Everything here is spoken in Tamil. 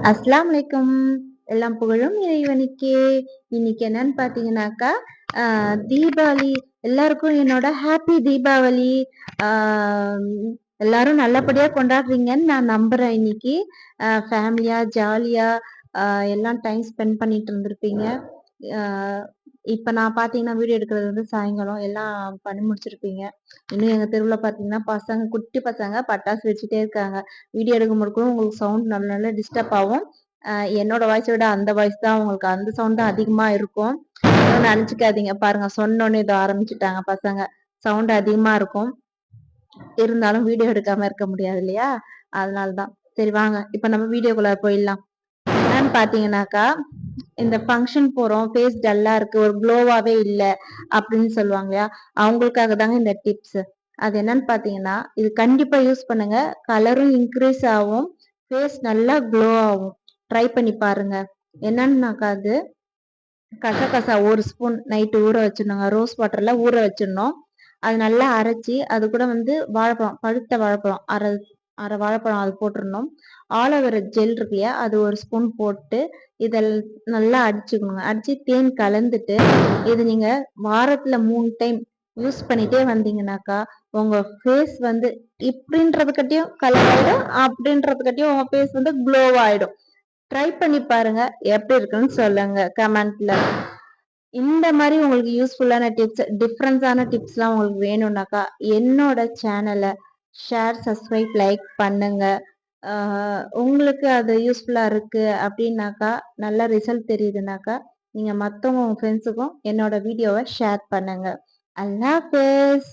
அஸ்ஸலாமு அலைக்கும். எல்லாம் புகழும் இறைவனுக்கே. இன்னைக்கு என்னன்னு பார்த்தீங்கன்னாக்கா, அ தீபாவளி. எல்லாருக்கும் என்னோட ஹேப்பி தீபாவளி. ஆ எல்லாரும் நல்லபடியா கொண்டாடுறீங்கன்னு நான் நம்புறேன் இன்னைக்கு. ஃபேமிலியா, ஜாலியா அ எல்லாம் டைம் ஸ்பெண்ட் பண்ணிட்டு இருந்திருப்பீங்க. அ இப்ப நான் பார்த்தீங்கன்னா, வீடியோ எடுக்கிறது வந்து சாயங்காலம் எல்லாம் பண்ணி முடிச்சிருப்பீங்க. இன்னும் எங்க தெருவுல பார்த்தீங்கன்னா, பசங்க குட்டி பசங்க பட்டாசு வச்சுட்டே இருக்காங்க. வீடியோ எடுக்கும்போது கூட உங்களுக்கு சவுண்ட் நல்ல நல்ல டிஸ்டர்ப் ஆகும். அ என்னோட வாய்ஸ விட அந்த வாய்ஸ் தான் உங்களுக்கு அந்த சவுண்ட் தான் அதிகமா இருக்கும். எதுவும் நெனச்சுக்காதீங்க. பாருங்க சொன்னோனே இதோ ஆரம்பிச்சுட்டாங்க பசங்க. சவுண்ட் அதிகமா இருக்கும். இருந்தாலும் வீடியோ எடுக்காம இருக்க முடியாது இல்லையா? அதனால தான். சரி வாங்க, இப்ப நம்ம வீடியோக்குள்ள போயிடலாம். என்னன்னு பார்த்தீங்கன்னாக்கா, இந்த ஃபங்ஷன் போறோம். ஃபேஸ் டல்லா இருக்கு. ஒரு க்ளோவாவே இல்ல அப்படின்னு சொல்லுவாங்க இல்லையா? அவங்களுக்காக தாங்க இந்த டிப்ஸ். அது என்னன்னு பார்த்தீங்கன்னா, இது கண்டிப்பா யூஸ் பண்ணுங்க. கலரும் இன்க்ரீஸ் ஆகும். ஃபேஸ் நல்லா க்ளோ ஆகும். ட்ரை பண்ணி பாருங்க. என்னன்னாக்கா அது கசகசா 1 ஸ்பூன் நைட்டு ஊற வச்சிடணுங்க. ரோஸ் வாட்டர்ல ஊற வச்சிடணும். அது நல்லா அரைச்சு, அது கூட வந்து வாழைப்பழம், பழுத்த வாழைப்பழம் அரை வாழைப்பழம் அது போட்டுறணும். ஆலோவேரா ஜெல் இருக்கு இல்லையா? அது 1 ஸ்பூன் போட்டு, இதெல் நல்லா அடிச்சுக்கணுங்க. அடிச்சு தேன் கலந்துட்டு, இது நீங்க வாரத்துல 3 டைம் யூஸ் பண்ணிட்டே வந்தீங்கன்னாக்கா, உங்க ஃபேஸ் வந்து இப்படின்றதுக்காட்டியும் கலர் ஆயிடும், அப்படின்றதுக்காட்டியும் உங்க ஃபேஸ் வந்து க்ளோ ஆயிடும். ட்ரை பண்ணி பாருங்க. எப்படி இருக்குன்னு சொல்லுங்க கமெண்ட்ல. இந்த மாதிரி உங்களுக்கு யூஸ்ஃபுல்லான டிப்ஸ், டிஃபரன்ஸான டிப்ஸ்லாம் உங்களுக்கு வேணும்னாக்கா, என்னோட சேனல ஷேர், சப்ஸ்கிரைப், லைக் பண்ணுங்க. ஆ உங்களுக்கு அது யூஸ்ஃபுல்லா இருக்கு அப்படின்னாக்கா, நல்ல ரிசல்ட் தெரியுதுனாக்கா, நீங்க மத்தவங்க உங்க ஃப்ரெண்ட்ஸுக்கும் என்னோட வீடியோவ ஷேர் பண்ணுங்க. அல்லாஹ் ஹாஃபிஸ்.